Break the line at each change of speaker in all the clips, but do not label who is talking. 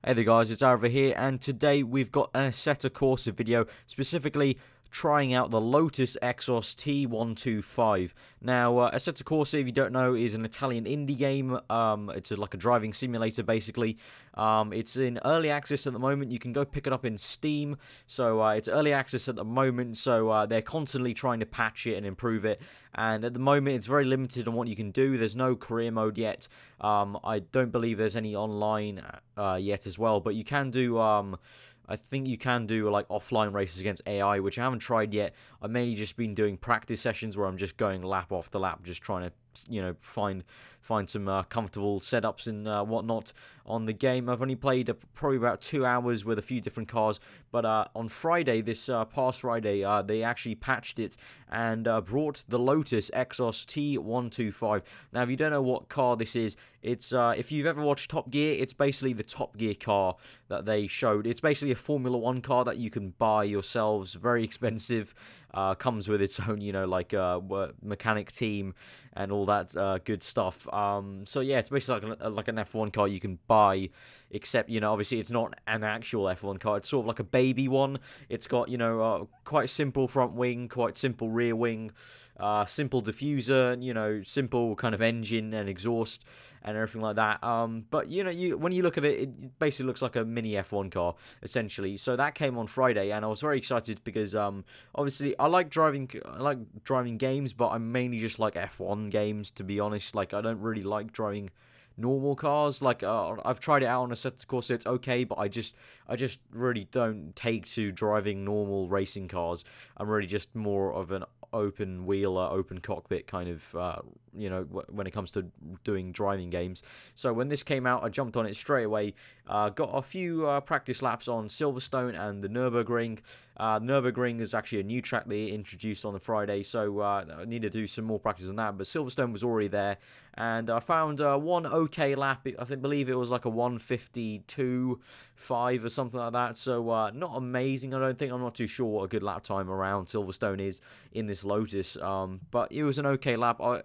Hey there guys, it's aarava here, and today we've got an Assetto Corsa video, specifically trying out the Lotus Exos T125. Now, Assetto Corsa, if you don't know, is an Italian indie game. It's like a driving simulator, basically. It's in early access at the moment. You can go pick it up in Steam. So it's early access at the moment, so they're constantly trying to patch it and improve it. And at the moment, it's very limited on what you can do. There's no career mode yet. I don't believe there's any online yet as well, but you can do... I think you can do like offline races against AI, which I haven't tried yet. I've mainly just been doing practice sessions where I'm just going lap after lap, just trying to, find some comfortable setups and whatnot on the game. I've only played probably about 2 hours with a few different cars, but on Friday, this past Friday, they actually patched it and brought the Lotus Exos T125. Now, if you don't know what car this is, it's if you've ever watched Top Gear, it's basically the Top Gear car that they showed. It's basically a Formula 1 car that you can buy yourselves, very expensive. Comes with its own, mechanic team and all that good stuff. So yeah, it's basically like an F1 car you can buy, except, obviously it's not an actual F1 car. It's sort of like a baby one. It's got, quite simple front wing, quite simple rear wing, simple diffuser, simple kind of engine and exhaust and everything like that. But when you look at it, it basically looks like a mini F1 car essentially. So that came on Friday, and I was very excited because obviously I like driving games, but I mainly just like F1 games, to be honest. Like, I don't really like driving normal cars. Like, I've tried it out on Assetto Corsa, it's okay, but I just really don't take to driving normal racing cars. I'm really just more of an open wheel, open cockpit kind of, when it comes to doing driving games. So when this came out, I jumped on it straight away. Got a few practice laps on Silverstone and the Nürburgring. Nürburgring is actually a new track they introduced on the Friday, so I need to do some more practice on that. But Silverstone was already there, and I found one okay lap. I believe it was like a 1:52.5 or something like that. So not amazing, I don't think. I'm not too sure what a good lap time around Silverstone is in this Lotus, but it was an okay lap. I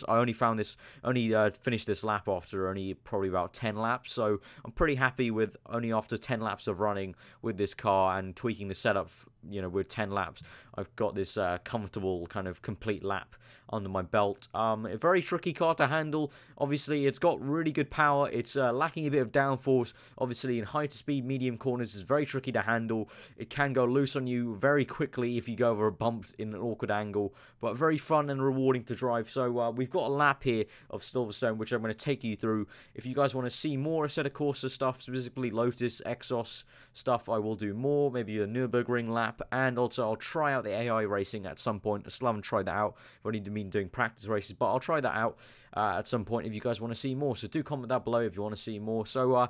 only finished this lap after only probably about 10 laps, so I'm pretty happy with only after 10 laps of running with this car and tweaking the setup. With 10 laps, I've got this comfortable kind of complete lap under my belt. A very tricky car to handle. Obviously, it's got really good power. It's lacking a bit of downforce. Obviously, in high to speed, medium corners, it's very tricky to handle. It can go loose on you very quickly if you go over a bump in an awkward angle, but very fun and rewarding to drive. So we've got a lap here of Silverstone, which I'm going to take you through. If you guys want to see more Assetto Corsa stuff, specifically Lotus Exos stuff, I will do more. Maybe a Nürburgring lap. And also, I'll try out the AI racing at some point. I still haven't tried that out. I've only been doing practice races, but I'll try that out at some point if you guys want to see more. So do comment down below if you want to see more. So,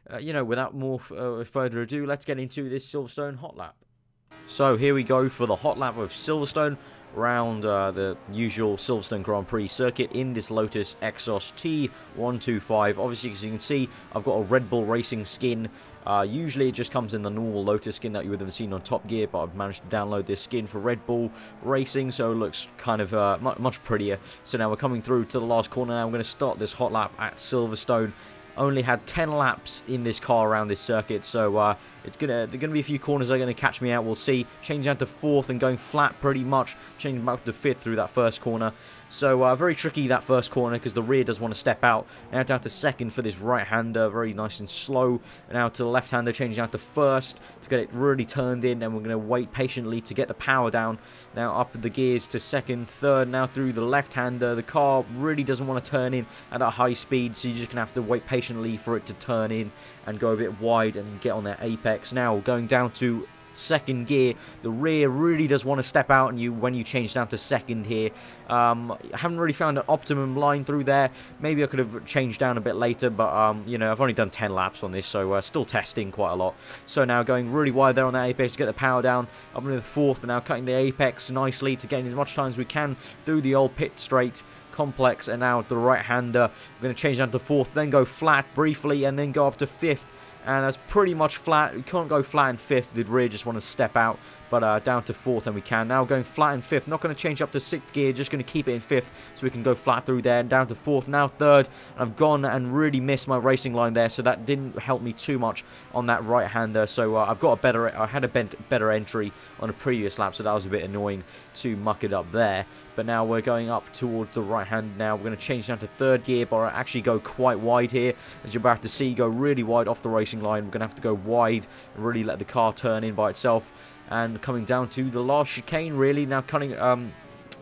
without more further ado, let's get into this Silverstone hot lap. So here we go for the hot lap of Silverstone around the usual Silverstone Grand Prix circuit in this Lotus Exos T125. Obviously, as you can see, I've got a Red Bull Racing skin. Usually it just comes in the normal Lotus skin that you would have seen on Top Gear, but I've managed to download this skin for Red Bull Racing, so it looks kind of much prettier. So now we're coming through to the last corner. Now I'm going to start this hot lap at Silverstone. Only had 10 laps in this car around this circuit, so there's gonna be a few corners that are gonna catch me out. We'll see. Changing down to 4th and going flat pretty much. Changing back to 5th through that first corner. So very tricky that first corner because the rear does want to step out. Now down to 2nd for this right-hander, very nice and slow. And now to the left-hander, changing down to 1st to get it really turned in. And we're going to wait patiently to get the power down. Now up the gears to 2nd, 3rd. Now through the left-hander, the car really doesn't want to turn in at a high speed, so you're just going to have to wait patiently for it to turn in and go a bit wide and get on that apex. Now going down to 2nd gear, the rear really does want to step out on you when you change down to 2nd here. I haven't really found an optimum line through there. Maybe I could have changed down a bit later, but I've only done 10 laps on this, so still testing quite a lot. So now going really wide there on that apex to get the power down. Up into the 4th, and now cutting the apex nicely to gain as much time as we can through the old pit straight complex. And now the right-hander, we're going to change down to 4th, then go flat briefly, and then go up to 5th. and that's pretty much flat. We can't go flat in 5th. The rear just want to step out, but down to 4th, and we can. Now going flat in 5th. Not going to change up to 6th gear, just going to keep it in 5th, so we can go flat through there, and down to 4th. Now 3rd. I've gone and really missed my racing line there, so that didn't help me too much on that right-hander. So I had a better entry on a previous lap, so that was a bit annoying to muck it up there. But now we're going up towards the right hand now. We're going to change down to 3rd gear, but I actually go quite wide here. As you're about to see, go really wide off the racing line. We're going to have to go wide and really let the car turn in by itself. And coming down to the last chicane, really. Now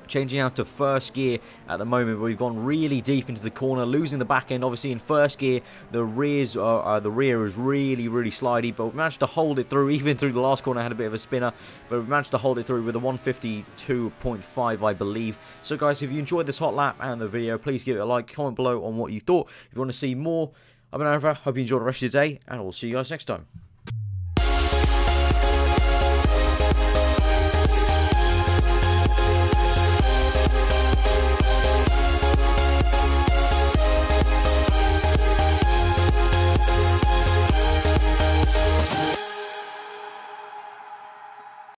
changing out to 1st gear at the moment, but we've gone really deep into the corner, losing the back end. Obviously in 1st gear, the rear is really slidey, but we managed to hold it through. Even through the last corner, I had a bit of a spinner, but we managed to hold it through with a 152.5, I believe. So guys, if you enjoyed this hot lap and the video, please give it a like, comment below on what you thought. If you want to see more, I've been aarava. Hope you enjoyed the rest of your day, and we'll see you guys next time.